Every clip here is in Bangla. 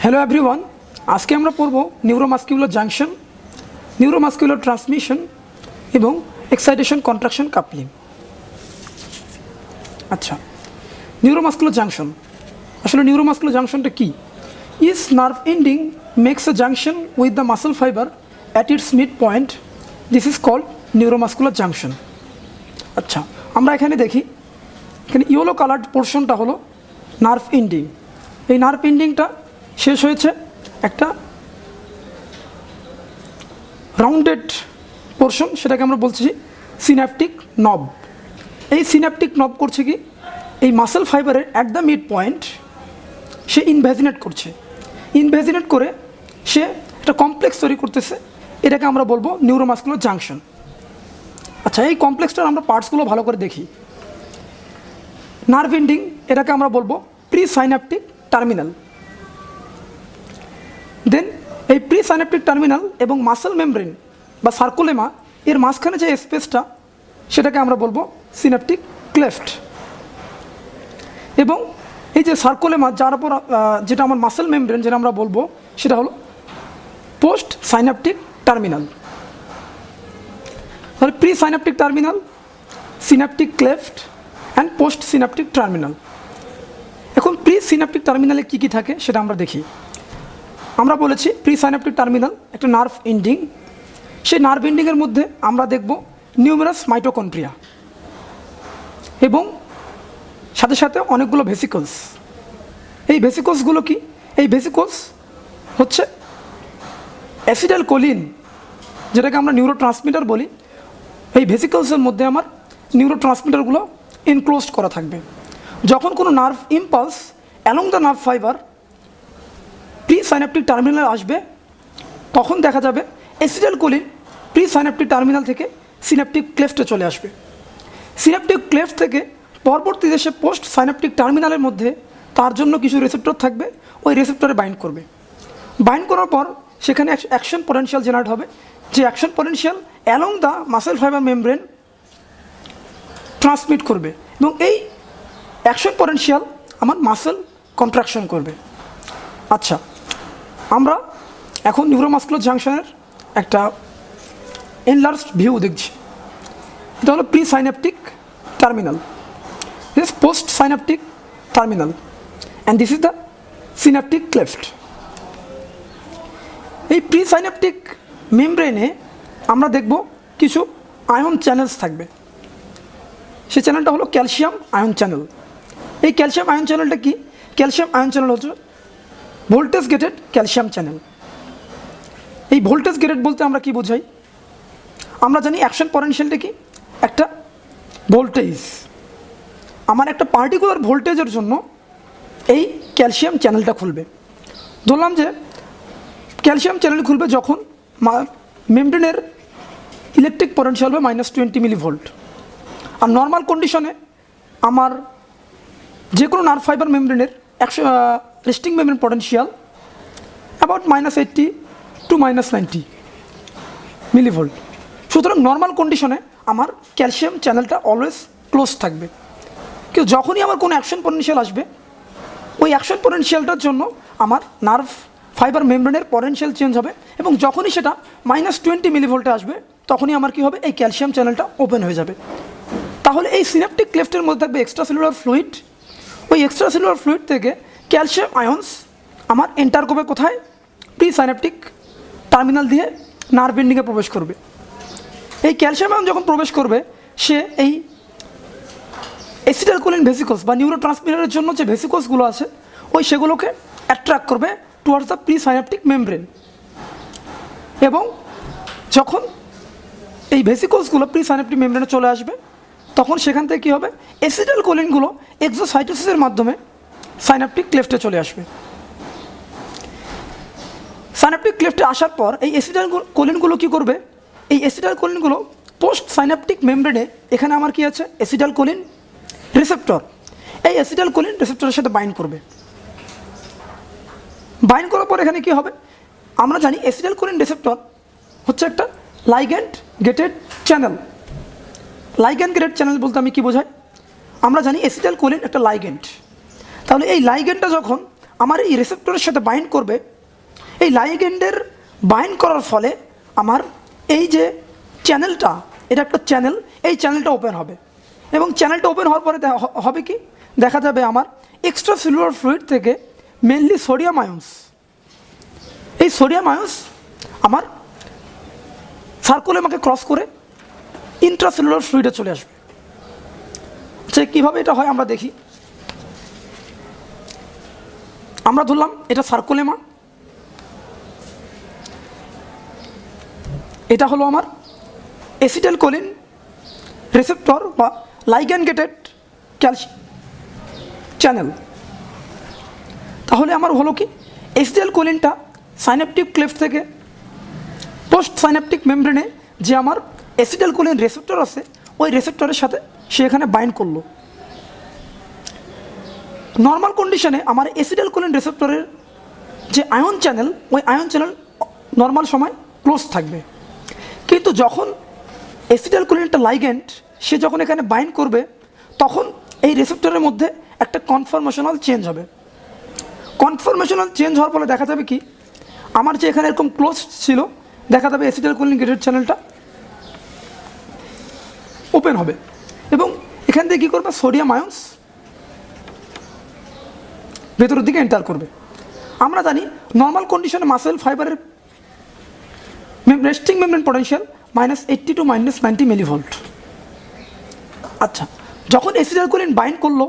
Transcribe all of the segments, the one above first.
হ্যালো এভরিওয়ান, আজকে আমরা পড়ব নিউরোমাস্কিউলার জাংশন, নিউরোমাস্কিউলার ট্রান্সমিশন এবং এক্সাইটেশন কন্ট্রাকশন কাপলিং। আচ্ছা, নিউরোমাস্কুলার জাংশন, আসলে নিউরোমাস্কুলার জাংশনটা কি? Is nerve ending makes a junction with the muscle fibre at its mid point, this is called neuromuscular junction. আচ্ছা, আমরা এখানে দেখি, এখানে ইয়েলো কালার্ড পোর্শনটা হলো নার্ভ এন্ডিং। এই নার্ভ এন্ডিংটা শেষ হয়েছে একটা রাউন্ডেড পোর্শন, সেটাকে আমরা বলছি সিন্যাপটিক নব। এই সিন্যাপটিক নব করছে কি, এই মাসেল ফাইবারের অ্যাট দ্য মিড পয়েন্ট সে ইনভ্যাজিনেট করছে। ইনভ্যাজিনেট করে সে একটা কমপ্লেক্স তৈরি করতেছে, এটাকে আমরা বলবো নিউরোমাস্কুলার জাংশন। আচ্ছা, এই কমপ্লেক্সটার আমরা পার্টসগুলো ভালো করে দেখি। নার্ভ এন্ডিং, এটাকে আমরা বলবো প্রি সাইন্যাপটিক টার্মিনাল। দেন এই প্রি সাইন্যাপটিক টার্মিনাল এবং মাসেল মেমব্রেন বা সার্কুলেমা এর মাঝখানে যে স্পেসটা, সেটাকে আমরা বলবো সিন্যাপটিক ক্লেফট। এবং এই যে সার্কুলেমা, যার উপর যেটা আমার মাসেল মেমব্রেন, যেটা আমরা বলবো সেটা হলো পোস্ট সাইন্যাপটিক টার্মিনাল। তাহলে pre synaptic terminal, Synaptic cleft and post Synaptic terminal. এখন প্রি সিন্যাপটিক টার্মিনালে কী কী থাকে সেটা আমরা দেখি। আমরা বলেছি প্রি সাইন্যাপটিক টার্মিনাল একটা নার্ভ এন্ডিং। সেই নার্ভ এন্ডিংয়ের মধ্যে আমরা দেখব নিউমেরাস মাইটোকন্ড্রিয়া এবং সাথে সাথে অনেকগুলো ভেসিকলস। এই ভেসিকলসগুলো কি? এই ভেসিকলস হচ্ছে অ্যাসিটাইল কোলিন, যেটাকে আমরা নিউরো ট্রান্সমিটার বলি। এই ভেসিকলসের মধ্যে আমার নিউরো ট্রান্সমিটারগুলো এনক্লোজড করা থাকবে। যখন কোনো nerve impulse along the nerve fibre presynaptic terminal আসবে, তখন দেখা যাবে acetylcholine presynaptic terminal থেকে সিন্যাপটিক ক্লেফটে চলে আসবে। সিন্যাপটিক ক্লেফট থেকে পরবর্তীতে সে পোস্ট সাইন্যাপটিক টার্মিনালের মধ্যে তার জন্য কিছু রিসেপ্টর থাকবে, ওই রিসেপ্টরে বাইন্ড করবে। বাইন্ড করার পর সেখানে অ্যাকশন পটেনশিয়াল জেনারেট হবে, যে action potential along the muscle fibre membrane transmit করবে এবং এই অ্যাকশন পটেনশিয়াল আমার মাসেল কন্ট্রাকশন করবে। আচ্ছা, আমরা এখন নিউরোমাস্কুলার জাংশনের একটা এনলার্জড ভিউ দেখছি। এটা হলো pre synaptic terminal, this post synaptic terminal, and this is the Synaptic cleft. এই প্রি সাইন্যাপটিক মেমব্রেনে আমরা দেখব কিছু আয়ন চ্যানেলস থাকবে। সেই চ্যানেলটা হলো ক্যালসিয়াম আয়ন চ্যানেল। এই ক্যালসিয়াম আয়ন চ্যানেলটা কি? ক্যালসিয়াম আয়ন চ্যানেল হচ্ছে ভোল্টেজ গেটেড ক্যালসিয়াম চ্যানেল। এই ভোল্টেজ গেটেড বলতে আমরা কি বোঝাই? আমরা জানি অ্যাকশন পটেনশিয়ালটা কি? একটা ভোল্টেজ। আমার একটা পার্টিকুলার ভোল্টেজের জন্য এই ক্যালসিয়াম চ্যানেলটা খুলবে। ধরলাম যে ক্যালসিয়াম চ্যানেল খুলবে যখন মেমব্রেনের ইলেকট্রিক পটেনশিয়াল হবে -20 মিলিভোল্ট। আর নর্মাল কন্ডিশনে আমার যে কোনো নার্ভ ফাইবার মেমব্রেনের resting membrane potential about -80 to -90 millivolt. সুতরাং নর্মাল কন্ডিশনে আমার ক্যালসিয়াম চ্যানেলটা অলওয়েজ ক্লোজ থাকবে। কিন্তু যখনই আমার কোনো অ্যাকশন পটেনশিয়াল আসবে, ওই অ্যাকশন পটেনশিয়ালটার জন্য আমার নার্ভ ফাইবার মেমব্রেনের পটেনশিয়াল চেঞ্জ হবে এবং যখনই সেটা -20 মিলিভোল্টে আসবে, তখনই আমার কী হবে? এই ক্যালসিয়াম চ্যানেলটা ওপেন হয়ে যাবে। তাহলে এই সিন্যাপটিক ক্লেফটের মধ্যে থাকবে এক্সট্রা সেলুলার ফ্লুইড। ওই এক্সট্রা সেলুলার ফ্লুইড থেকে ক্যালসিয়াম আয়ন্স আমার এন্টার করবে কোথায়? প্রি সাইন্যাপটিক টার্মিনাল দিয়ে নার্ভ এন্ডিংয়ে প্রবেশ করবে। এই ক্যালসিয়াম আয়ন যখন প্রবেশ করবে, সে এই অ্যাসিটাইলকোলিন ভেসিকলস বা নিউরো ট্রান্সমিটারের জন্য যে ভেসিকলসগুলো আছে, ওই সেগুলোকে অ্যাট্রাক্ট করবে towards the pre synaptic membrane. এবং যখন এই ভেসিকলসগুলো প্রি সাইন্যাপটিক মেমব্রেনে চলে আসবে, তখন সেখান থেকে কী হবে? অ্যাসিটাইলকোলিনগুলো এক্সোসাইটোসিসের মাধ্যমে সাইন্যাপটিক ক্লেফটে চলে আসবে। সাইন্যাপটিক ক্লেফটে আসার পর এই অ্যাসিটাইলকোলিনগুলো কী করবে? এই অ্যাসিটাইলকোলিনগুলো পোস্ট সাইন্যাপটিক মেমব্রেনে, এখানে আমার কি আছে? Acetylcholine receptor. এই অ্যাসিটাইলকোলিন রিসেপ্টরের সাথে বাইন্ড করবে। বাইন্ড করার পর এখানে কী হবে? আমরা জানি অ্যাসিটাইলকোলিন রিসেপ্টর হচ্ছে একটা লাইগ্যান্ড গেটেড চ্যানেল। লাইগ্যান্ড গেটেড চ্যানেল বলতে আমি কী বোঝাই? আমরা জানি অ্যাসিটাইলকোলিন একটা লাইগ্যান্ড। তাহলে এই লাইগ্যান্ডটা যখন আমার এই রিসেপ্টরের সাথে বাইন্ড করবে, এই লাইগ্যান্ডের বাইন্ড করার ফলে আমার এই যে চ্যানেলটা, এটা একটা চ্যানেল, এই চ্যানেলটা ওপেন হবে এবং চ্যানেলটা ওপেন হওয়ার পরে হবে কি, দেখা যাবে আমার এক্সট্রা সেলুলার ফ্লুইড থেকে মেনলি সোডিয়াম আয়ন্স, এই সোডিয়াম আয়ন্স আমার সার্কুলেমাকে ক্রস করে ইন্ট্রাসেলুলার ফ্লুইডে চলে আসবে। আচ্ছা, কীভাবে এটা হয় আমরা দেখি। আমরা ধরলাম এটা সার্কুলেমা, এটা হলো আমার অ্যাসিটাইলকোলিন রিসেপ্টর বা লাইগ্যান্ড গেটেড ক্যালসিয়াম চ্যানেল। তাহলে আমার হলো কি, অ্যাসিটাইলকোলিনটা সাইন্যাপটিক ক্লেফট থেকে পোস্ট সাইন্যাপটিক মেমব্রেনে যে আমার অ্যাসিটাইলকোলিন রিসেপ্টর আছে, ওই রিসেপ্টরের সাথে সে এখানে বাইন্ড করলো। নর্মাল কন্ডিশনে আমার অ্যাসিটাইলকোলিন রিসেপ্টরের যে আয়ন চ্যানেল, ওই আয়ন চ্যানেল নর্মাল সময় ক্লোজ থাকবে, কিন্তু যখন অ্যাসিটাইলকোলিনটা লাইগ্যান্ড সে যখন এখানে বাইন্ড করবে, তখন এই রিসেপ্টরের মধ্যে একটা কনফরমেশনাল চেঞ্জ হবে। কনফরমেশনাল চেঞ্জ হওয়ার ফলে দেখা যাবে কি, আমার যে এখানে এরকম ক্লোজ ছিল, দেখা যাবে অ্যাসিটাইলকোলিন গেটেড চ্যানেলটা ওপেন হবে এবং এখান থেকে কী করবে, সোডিয়াম আয়ন্স ভেতরের দিকে এন্টার করবে। আমরা জানি নর্মাল কন্ডিশনে মাসেল ফাইবারের resting membrane potential -80 to -90 millivolt. আচ্ছা, যখন অ্যাসিটাইলকোলিন বাইন্ড করলো,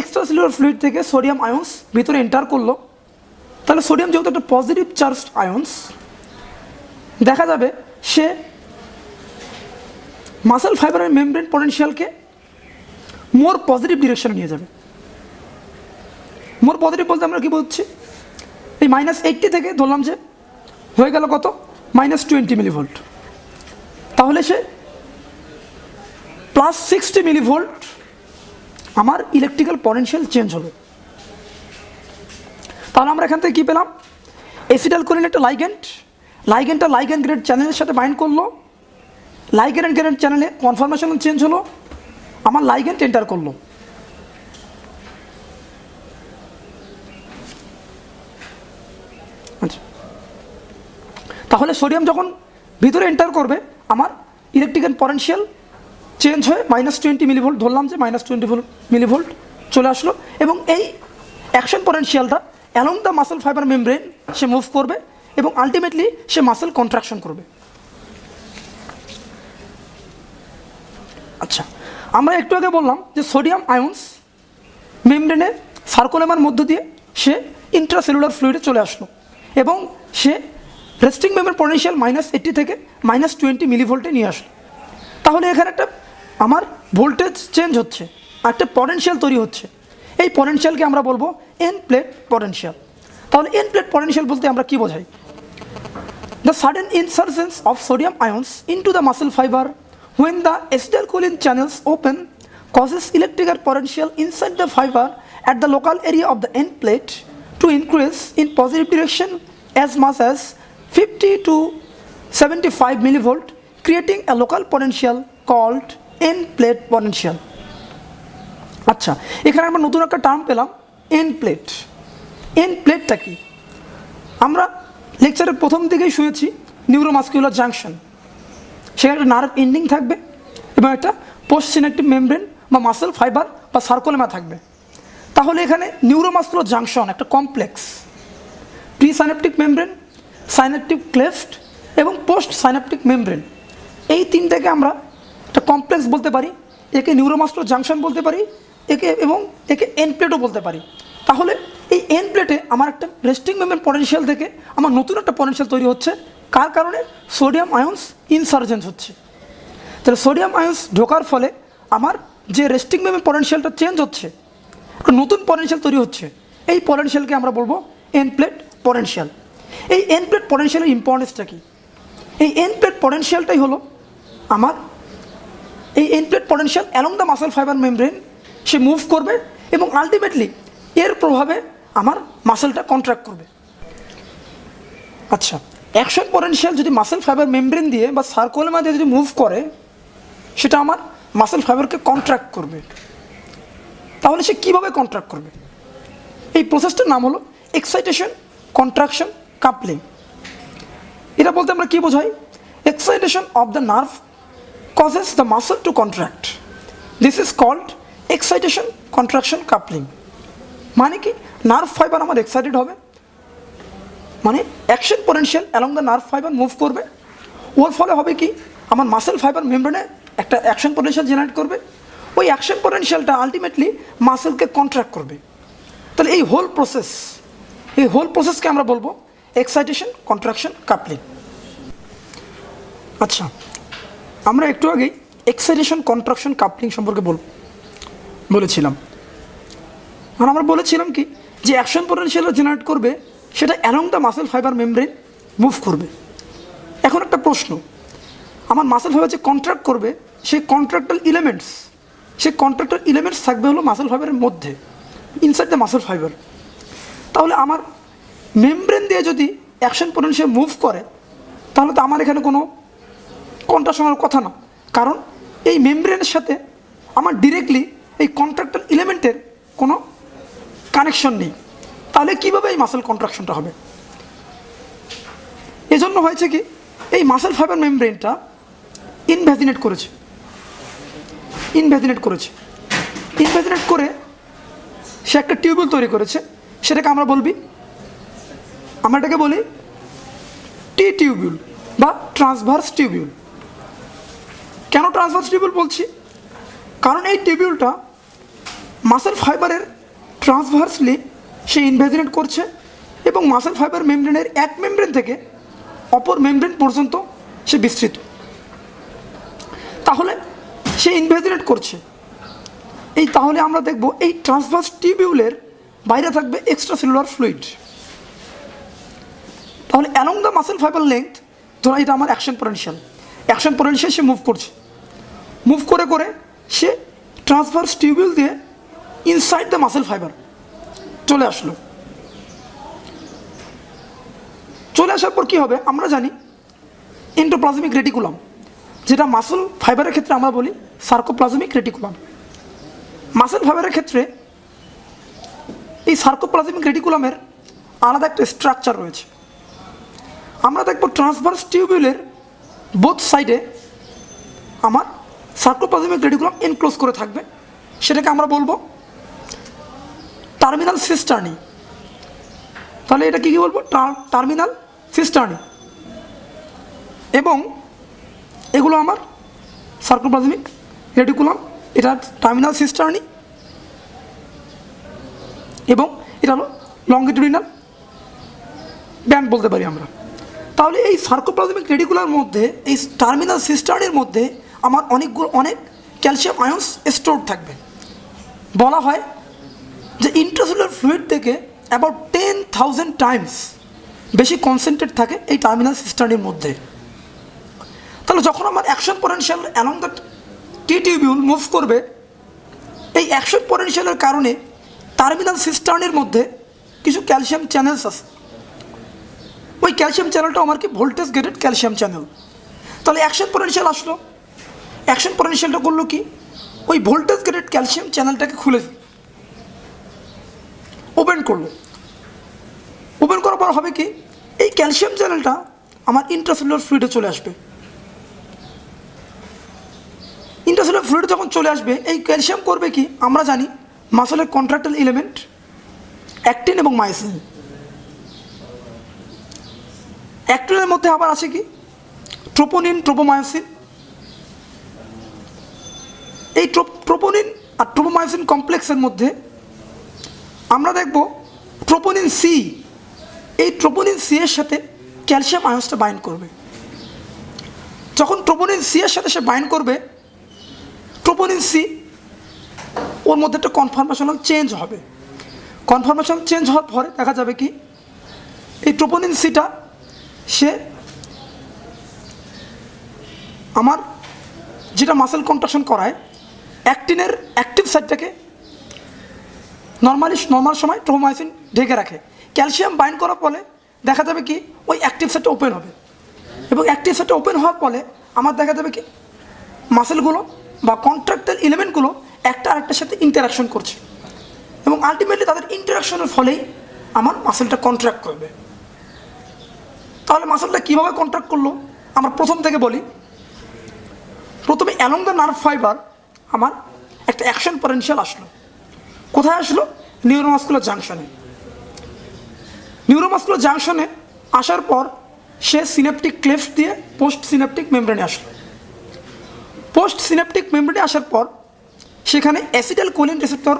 এক্সট্রা সেলুলার ফ্লুইড থেকে সোডিয়াম আয়ন্স ভিতরে এন্টার করলো, তাহলে সোডিয়াম যেহেতু একটা পজিটিভ চার্জড আয়ন্স, দেখা যাবে সে মাসেল ফাইবারের মেমব্রেন পটেনশিয়ালকে মোর পজিটিভ ডিরেকশনে নিয়ে যাবে। মোর পজিটিভ বলতে আমরা কী বলছি, এই -80 থেকে ধরলাম যে হয়ে গেল কত, -20 মিলিভোল্ট, তাহলে সে +60 মিলিভোল্ট আমার ইলেকট্রিক্যাল পটেনশিয়াল চেঞ্জ হলো। তাহলে আমরা এখান থেকে কী পেলাম, অ্যাসিটাইলকোলিন একটা লাইগ্যান্ডটা লাইগ্যান্ড গ্রেড চ্যানেলের সাথে বাইন্ড করলো, লাইগ্যান্ড গ্রেড চ্যানেলে কনফরমেশন চেঞ্জ হলো, আমার লাইগ্যান্ড এন্টার করলো। আচ্ছা, তাহলে সোডিয়াম যখন ভিতরে এন্টার করবে, আমার ইলেকট্রিক্যাল পটেনশিয়াল চেঞ্জ হয়ে -20 মিলিভোল্ট, ধরলাম যে -20 মিলিভোল্ট চলে আসলো এবং এই অ্যাকশন পটেনশিয়ালটা along the muscle fibre membrane সে মুভ করবে এবং আলটিমেটলি সে মাসেল কন্ট্রাকশন করবে। আচ্ছা, আমরা একটু আগে বললাম যে সোডিয়াম আয়ন্স মেমব্রেনে সার্কুলেমার মধ্য দিয়ে সে ইন্ট্রাসেলুলার ফ্লুইডে চলে আসলো এবং সে রেস্টিং মেমব্রেন পটেনশিয়াল -80 থেকে -20 মিলিভোল্টে নিয়ে আসলো। তাহলে এখানে একটা আমার ভোল্টেজ চেঞ্জ হচ্ছে আর একটা পটেনশিয়াল তৈরি হচ্ছে। এই পটেনশিয়ালকে আমরা বলবো এন প্লেট পটেনশিয়াল। তাহলে এন প্লেট পটেনশিয়াল বলতে আমরা কী বোঝাই, the sudden insurgence of sodium ions into the muscle fibre when the acetylcholine channels open causes electrical potential inside the fiber at the local area of the end plate to increase in positive direction as much as 50 to 75 millivolt, creating a local potential called end plate potential. আচ্ছা, এখানে আমরা নতুন একটা টার্ম পেলাম, এন্ড প্লেট। এন্ড প্লেটটা কি, আমরা লেকচারের প্রথম দিকেই শুনেছি নিউরোমাস্কুলার জাংশন, সেখানে একটা নার্ভ এন্ডিং থাকবে এবং একটা পোস্ট সিনাপটিক মেমব্রেন বা মাসেল ফাইবার বা সার্কুলেমা থাকবে। তাহলে এখানে নিউরোমাস্কুলার জাংশন একটা complex, pre synaptic membrane, synaptic cleft এবং পোস্ট সাইন্যাপটিক মেমব্রেন, এই তিনটাকে আমরা একটা কমপ্লেক্স বলতে পারি, একে নিউরোমাস্কুলার জাংশন বলতে পারি, একে এন্ড প্লেটও বলতে পারি। তাহলে এই এন্ড প্লেটে আমার একটা রেস্টিং মেমব্রেন পটেনশিয়াল থেকে আমার নতুন একটা পটেনশিয়াল তৈরি হচ্ছে, কার কারণে, সোডিয়াম আয়ন্স ইনসার্জেন্স হচ্ছে। তাহলে সোডিয়াম আয়ন্স ঢোকার ফলে আমার যে রেস্টিং মেমব্রেন পটেনশিয়ালটা চেঞ্জ হচ্ছে, একটা নতুন পটেনশিয়াল তৈরি হচ্ছে, এই পটেনশিয়ালকে আমরা বলবো এন্ড প্লেট পটেনশিয়াল। এই এন্ড প্লেট পটেনশিয়ালের ইম্পর্টেন্সটা কী, এই এন্ড প্লেট পটেনশিয়ালটাই হলো আমার এই end plate potential along the muscle fibre membrane সে মুভ করবে এবং আলটিমেটলি এর প্রভাবে আমার মাসেলটা কন্ট্রাক্ট করবে। আচ্ছা, অ্যাকশন পটেনশিয়াল যদি মাসেল ফাইবার মেমব্রেন দিয়ে বা সার্কুলেমা দিয়ে যদি মুভ করে, সেটা আমার মাসেল ফাইবারকে কন্ট্রাক্ট করবে। তাহলে সে কীভাবে কন্ট্রাক্ট করবে, এই প্রসেসটার নাম হলো এক্সাইটেশন, কন্ট্রাকশন, কাপলিং। এটা বলতে আমরা কি বোঝাই? Excitation of the nerve causes the muscle to contract. This is called excitation, contraction, coupling. মানে কি, নার্ভ ফাইবার আমার এক্সাইটেড হবে, মানে action potential along the nerve fibre move করবে, ওর ফলে হবে কি আমার মাসেল ফাইবার মেমব্রেনে একটা অ্যাকশন পোটেনশিয়াল জেনারেট করবে, ওই অ্যাকশন পোটেনশিয়ালটা আলটিমেটলি মাসেলকে কন্ট্রাক্ট করবে। তাহলে এই হোল প্রসেসকে আমরা বলবো এক্সাইটেশন, কন্ট্রাকশন, কাপলিং। আচ্ছা, আমরা একটু আগেই এক্সাইটেশন, কন্ট্রাকশন, কাপলিং সম্পর্কে বলেছিলাম। আর আমরা বলেছিলাম কি যে অ্যাকশন পোটেনশিয়াল জেনারেট করবে সেটা along the muscle fibre membrane move করবে। এখন একটা প্রশ্ন, আমার মাসেল ফাইবার যে কন্ট্রাক্ট করবে সেই কন্ট্রাক্টাল এলিমেন্টস থাকবে হলো মাসেল ফাইবারের মধ্যে, ইনসাইড দ্য মাসেল ফাইবার। তাহলে আমার মেমব্রেন দিয়ে যদি অ্যাকশন পোটেনশিয়াল মুভ করে তাহলে তো আমার এখানে কোনো কন্ট্রাকশনের কথা না, কারণ এই মেমব্রেনের সাথে আমার ডিরেক্টলি এই কন্ট্রাক্টাল এলিমেন্টের কোনো কানেকশন নেই। তাহলে কীভাবে এই মাসেল কন্ট্রাকশনটা হবে? এজন্য হয়েছে কি, এই মাসেল ফাইবার মেমব্রেনটা ইনভ্যাজিনেট করেছে করে সে একটা টিউবিউল তৈরি করেছে, সেটাকে আমরা এটাকে বলি টি টিউবিউল বা ট্রান্সভার্স টিউবিউল। কেন ট্রান্সভার্স টিউবিউল বলছি? কারণ এই টিউবিউলটা মাসেল ফাইবারের ট্রান্সভার্সলি সে ইনভ্যাজিনেট করছে এবং মাসেল ফাইবার মেমব্রেনের এক মেমব্রেন থেকে অপর মেমব্রেন পর্যন্ত সে বিস্তৃত। তাহলে সে ইনভ্যাজিনেট করছে, তাহলে আমরা দেখব এই ট্রান্সভার্স টিউবিউলের বাইরে থাকবে এক্সট্রা সেলুলার ফ্লুইড। তাহলে along the muscle fibre length, ধরো এটা আমার অ্যাকশন পোটেনশিয়াল সে মুভ করে সে ট্রান্সভার্স টিউবিউল দিয়ে ইনসাইড দ্য মাসেল ফাইবার চলে আসার পর কী হবে আমরা জানি, এন্ডোপ্লাজমিক রেটিকুলাম, যেটা মাসেল ফাইবারের ক্ষেত্রে আমরা বলি সার্কোপ্লাজমিক রেটিকুলাম। মাসেল ফাইবারের ক্ষেত্রে এই সার্কোপ্লাজমিক রেটিকুলামের আলাদা একটা স্ট্রাকচার রয়েছে। আমরা দেখব ট্রান্সভার্স টিউবিউলের বোথ সাইডে আমার সার্কোপ্লাজমিক রেটিকুলাম এনক্লোজ করে থাকবে, সেটাকে আমরা বলবো টার্মিনাল সিস্টার্নি। তাহলে এটা কি বলবো? টার্মিনাল সিস্টার্নি। এবং এগুলো আমার সার্কোপ্লাজমিক রেটিকুলাম, এটা টার্মিনাল সিস্টার্নি, এবং এটা হলো লঙ্গিটিউডিনাল ব্যান্ড বলতে পারি আমরা। তাহলে এই সার্কোপ্লাজমিক রেটিকুলার মধ্যে, এই টার্মিনাল সিস্টার্নির মধ্যে আমার অনেক ক্যালসিয়াম আয়ন্স স্টোর থাকবে। বলা হয় যে ইন্ট্রাসেলুলার ফ্লুইড থেকে অ্যাবাউট 10,000 টাইমস বেশি কনসেন্ট্রেট থাকে এই টার্মিনাল সিস্টার্নির মধ্যে। তাহলে যখন আমার action potential along the T tubule move করবে, এই অ্যাকশন পোটেনশিয়ালের কারণে টার্মিনাল সিস্টার্নের মধ্যে কিছু ক্যালসিয়াম চ্যানেলস আছে। ওই ক্যালসিয়াম চ্যানেলটা আমার কি ভোল্টেজ গেটেড ক্যালসিয়াম চ্যানেল। তাহলে অ্যাকশন পোটেনশিয়াল আসলো, অ্যাকশন পোটেনশিয়ালটা করলো কি, ওই ভোল্টেজ গেটেড ক্যালসিয়াম চ্যানেলটাকে খুলে ওপেন করলো। ওপেন করার পর হবে কি, এই ক্যালসিয়াম চ্যানেলটা আমার ইন্ট্রাসেলুলার ফ্লুইডে চলে আসবে। ইন্ট্রাসেলুলার ফ্লুইডে যখন চলে আসবে, এই ক্যালসিয়াম করবে কি, আমরা জানি মাসেলের কন্ট্রাক্টাল এলিমেন্ট অ্যাক্টিন এবং মায়োসিন। অ্যাক্টিনের মধ্যে আবার আছে কি ট্রোপোনিন, ট্রোপোমায়োসিন। এই ট্রোপোনিন আর ট্রোপোমায়োসিন কমপ্লেক্সের মধ্যে আমরা দেখব ট্রোপোনিন সি। এই ট্রোপোনিন সি এর সাথে ক্যালসিয়াম আয়ন্সটা বাইন্ড করবে। যখন ট্রোপোনিন সি এর সাথে সে বাইন্ড করবে, ট্রোপোনিন সি ওর মধ্যে একটা কনফরমেশনাল চেঞ্জ হবে। কনফরমেশনাল চেঞ্জ হওয়ার পরে দেখা যাবে কি, এই ট্রোপোনিন সিটা সে আমার যেটা মাসেল কন্ট্রাকশন করায়, অ্যাক্টিনের অ্যাক্টিভ সাইডটাকে নর্মাল সময় ট্রোপোমায়োসিন ঢেকে রাখে। ক্যালসিয়াম বাইন্ড করার ফলে দেখা যাবে কি, ওই অ্যাক্টিভ সাইডটা ওপেন হবে, এবং অ্যাক্টিভ সাইডটা ওপেন হওয়ার ফলে আমার দেখা যাবে কি মাসেলগুলো বা কন্ট্রাক্টাল এলিমেন্টগুলো একটা আরেকটার সাথে ইন্টারাকশন করছে, এবং আলটিমেটলি তাদের ইন্টারাকশনের ফলেই আমার মাসেলটা কন্ট্রাক্ট করবে। তাহলে মাসেলটা কীভাবে কন্ট্রাক্ট করলো আমরা প্রথম থেকে বলি। প্রথমে অ্যালং দ্য নার্ভ ফাইবার আমার একটা অ্যাকশন পটেনশিয়াল আসলো। কোথায় আসলো? নিউরোমাস্কুলার জাংশনে। নিউরোমাস্কুলার জাংশনে আসার পর সে সিনেপটিক ক্লেফট দিয়ে পোস্ট সিনেপটিক মেমব্রেনে আসলো। পোস্ট সিনেপটিক মেমব্রেনে আসার পর সেখানে অ্যাসিটাইল কোলিন রিসেপ্টর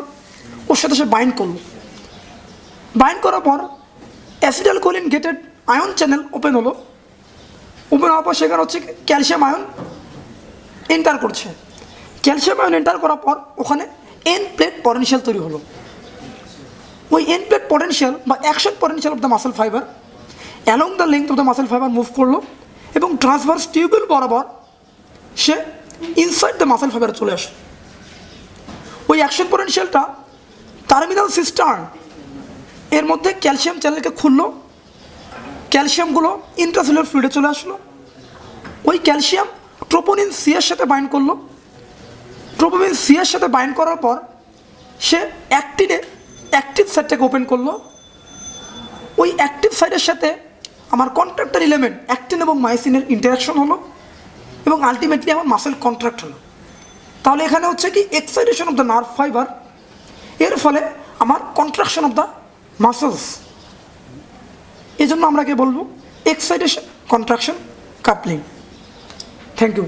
ওর সাথে সে বাইন্ড করলো। বাইন্ড করার পর acetylcholine gated ion channel open হলো। ওপেন হওয়ার পর সেখানে হচ্ছে ক্যালসিয়াম আয়ন এন্টার করছে। ক্যালসিয়াম আয়ন এন্টার করার পর ওখানে এন প্লেট পটেনশিয়াল তৈরি হলো। ওই এন প্লেট পটেনশিয়াল বা action potential of the muscle fibre along the length of the muscle fibre move করলো এবং ট্রান্সভার্স টিউবিউল বরাবর সে ইনসাইড দ্য মাসেল ফাইবার চলে আসলো। ওই অ্যাকশন পটেনশিয়ালটা টার্মিনাল সিস্টার্ন এর মধ্যে ক্যালসিয়াম চ্যানেলকে খুললো। ক্যালসিয়ামগুলো ইন্ট্রাসেলুলার ফ্লুইডে চলে আসলো। ওই ক্যালসিয়াম ট্রোপোনিন সি এর সাথে বাইন্ড করলো। ট্রোপোনিন সি এর সাথে বাইন্ড করার পর সে অ্যাক্টিভ সাইডটাকে ওপেন করলো। ওই অ্যাক্টিভ সাইডের সাথে আমার কন্ট্রাক্টর এলিমেন্ট অ্যাক্টিন এবং মাইসিনের ইন্টারাকশন হলো এবং আলটিমেটলি আমার মাসেল কন্ট্রাক্ট হলো। তাহলে এখানে হচ্ছে কি excitation of the nerve fibre, এর ফলে আমার কন্ট্রাকশন অফ দ্য মাসেলস। এই জন্য আমরা কে বলবো? Excitation, contraction, coupling. Thank you.